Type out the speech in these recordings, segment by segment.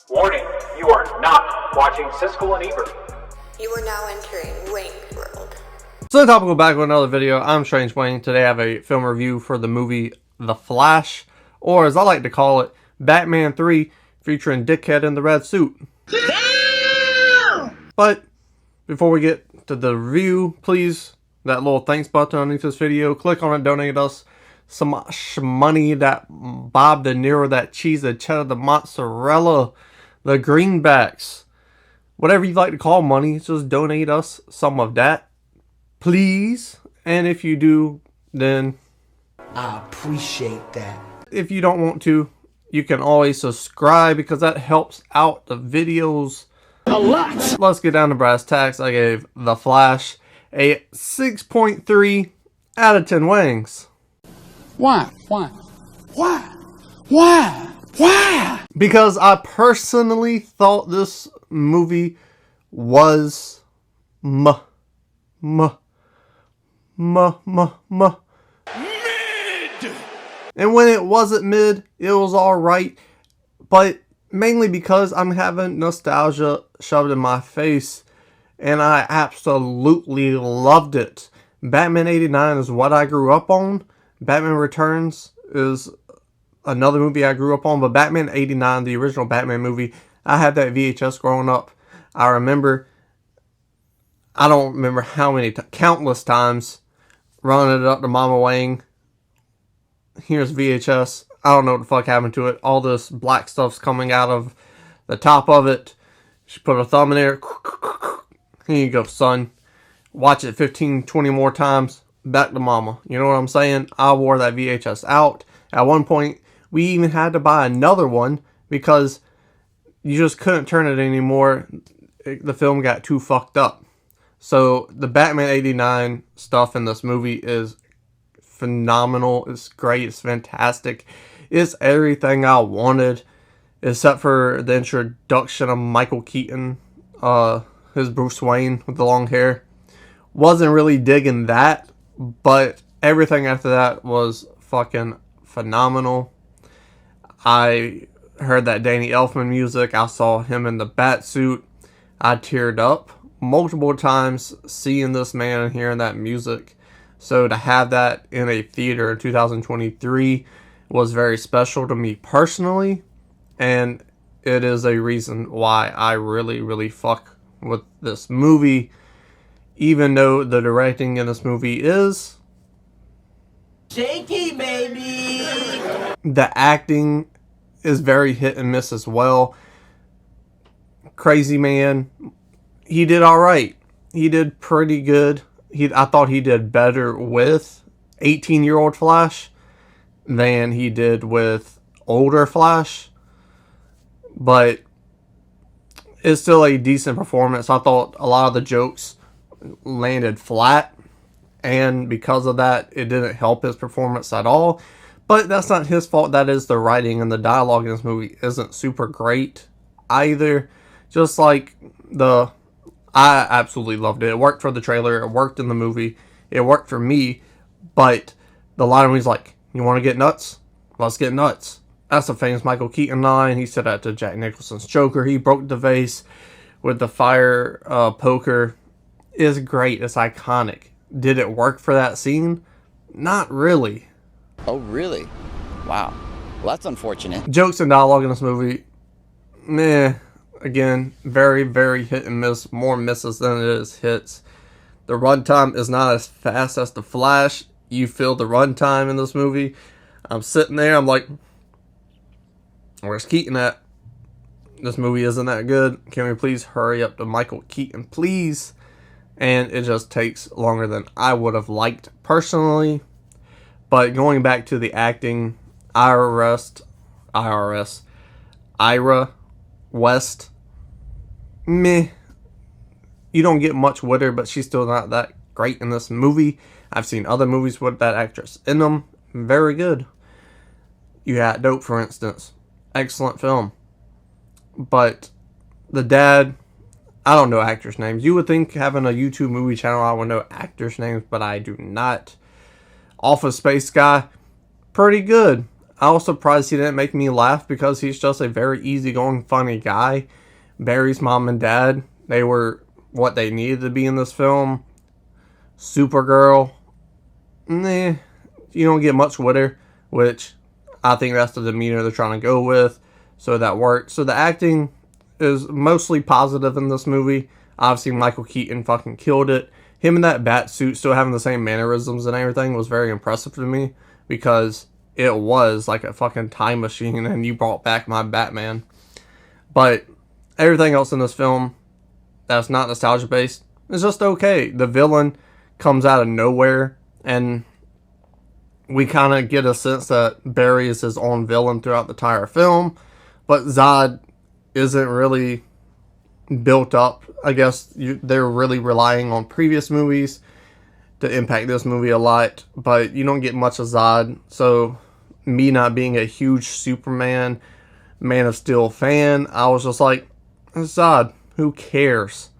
Warning, you are not watching Siskel and Ebert. You are now entering Wang's world. So the topic back with another video. I'm Strange Wang. Today I have a film review for the movie The Flash, or as I like to call it, Batman 3, featuring Dickhead in the red suit. Damn! But before we get to the review, please, that little thanks button underneath this video, click on it, donate us some money, that Bob De Niro, that cheese, the cheddar, the mozzarella, the greenbacks, whatever you like to call money, just donate us some of that, please. And if you do, then I appreciate that. If you don't want to, you can always subscribe because that helps out the videos a lot. Let's get down to brass tacks. I gave The Flash a 6.3 out of 10 Wangs. Why? Because I personally thought this movie was mid. And when it wasn't mid, it was alright. But mainly because I'm having nostalgia shoved in my face. And I absolutely loved it. Batman 89 is what I grew up on. Batman Returns is another movie I grew up on. But Batman 89, the original Batman movie, I had that VHS growing up. I don't remember how many, countless times, running it up to Mama Wang. Here's VHS. I don't know what the fuck happened to it. All this black stuff's coming out of the top of it. She put her thumb in there. Here you go, son. Watch it 15, 20 more times. Back to mama. You know what I'm saying? I wore that VHS out. At one point, we even had to buy another one because you just couldn't turn it anymore. The film got too fucked up. So the Batman 89 stuff in this movie is phenomenal. It's great. It's fantastic. It's everything I wanted, except for the introduction of Michael Keaton, his Bruce Wayne with the long hair. Wasn't really digging that, but everything after that was fucking phenomenal. I heard that Danny Elfman music. I saw him in the bat suit. I teared up multiple times seeing this man and hearing that music. So to have that in a theater in 2023 was very special to me personally. And it is a reason why I really, really fuck with this movie. Even though the directing in this movie is Shaky, baby! The acting is very hit and miss as well. Crazy Man, he did alright. He did pretty good. I thought he did better with 18-year-old Flash than he did with older Flash. But it's still a decent performance. I thought a lot of the jokes landed flat, and because of that, it didn't help his performance at all. But that's not his fault. That is the writing, and the dialogue in this movie isn't super great either. Just like I absolutely loved it. It worked for the trailer. It worked in the movie. It worked for me. But the line where he's like, "You want to get nuts? Let's get nuts." That's a famous Michael Keaton line. He said that to Jack Nicholson's Joker. He broke the vase with the fire poker. It's great. It's iconic. Did it work for that scene? Not really. Oh, really? Wow. Well, that's unfortunate. Jokes and dialogue in this movie, meh. Again, very, very hit and miss. More misses than it is hits. The runtime is not as fast as The Flash. You feel the runtime in this movie. I'm sitting there, I'm like, where's Keaton at? This movie isn't that good. Can we please hurry up to Michael Keaton, please? And it just takes longer than I would have liked personally. But going back to the acting, Ira West, meh. You don't get much with her, but she's still not that great in this movie. I've seen other movies with that actress in them. Very good. You had Dope, for instance. Excellent film. But the dad, I don't know actors' names. You would think having a YouTube movie channel I would know actors' names, but I do not. Office Space guy, pretty good. I was surprised he didn't make me laugh because he's just a very easygoing, funny guy. Barry's mom and dad, they were what they needed to be in this film. Supergirl, you don't get much with her, which I think that's the demeanor they're trying to go with, so that worked. So the acting is mostly positive in this movie. Obviously, Michael Keaton fucking killed it. Him in that bat suit still having the same mannerisms and everything was very impressive to me, because it was like a fucking time machine and you brought back my Batman. But everything else in this film that's not nostalgia based is just okay. The villain comes out of nowhere, and we kind of get a sense that Barry is his own villain throughout the entire film, but Zod isn't really built up. I guess they're really relying on previous movies to impact this movie a lot, but you don't get much of Zod. So me not being a huge Superman, Man of Steel fan, I was just like, Zod, who cares?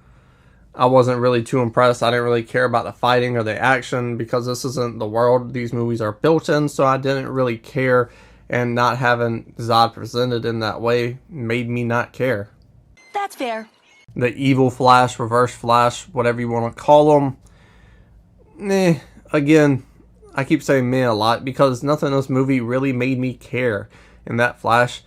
I wasn't really too impressed. I didn't really care about the fighting or the action because this isn't the world these movies are built in, so I didn't really care, and not having Zod presented in that way made me not care. That's fair. The evil Flash, reverse Flash, whatever you want to call them, again, I keep saying meh a lot because nothing in this movie really made me care. And that Flash,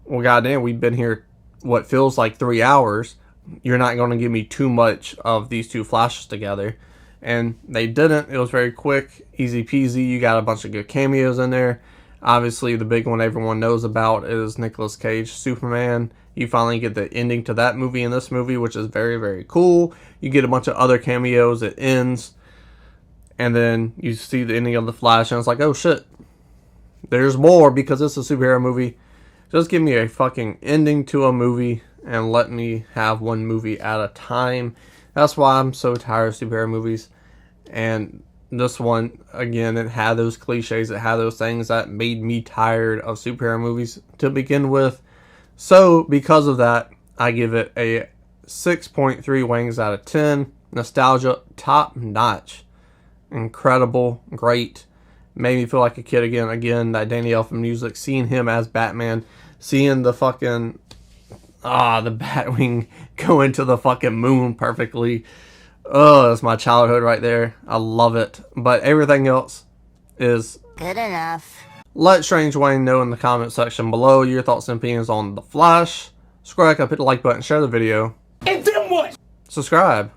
well, goddamn, we've been here, what feels like 3 hours. You're not going to give me too much of these two Flashes together. And they didn't. It was very quick, easy peasy. You got a bunch of good cameos in there. Obviously, the big one everyone knows about is Nicolas Cage, Superman. You finally get the ending to that movie in this movie, which is very, very cool. You get a bunch of other cameos. It ends. And then you see the ending of The Flash, and it's like, oh shit, there's more because it's a superhero movie. Just give me a fucking ending to a movie and let me have one movie at a time. That's why I'm so tired of superhero movies. And this one, again, it had those cliches, it had those things that made me tired of superhero movies to begin with. So, because of that, I give it a 6.3 Wangs out of 10. Nostalgia, top notch. Incredible, great. Made me feel like a kid again. Again, that Danny Elfman music, seeing him as Batman, seeing the fucking, the Batwing go into the fucking moon perfectly. Oh, that's my childhood right there. I love it. But everything else is Good enough. Let Strange Wayne know in the comment section below your thoughts and opinions on The Flash. Subscribe, hit the like button, share the video. And then what? Subscribe.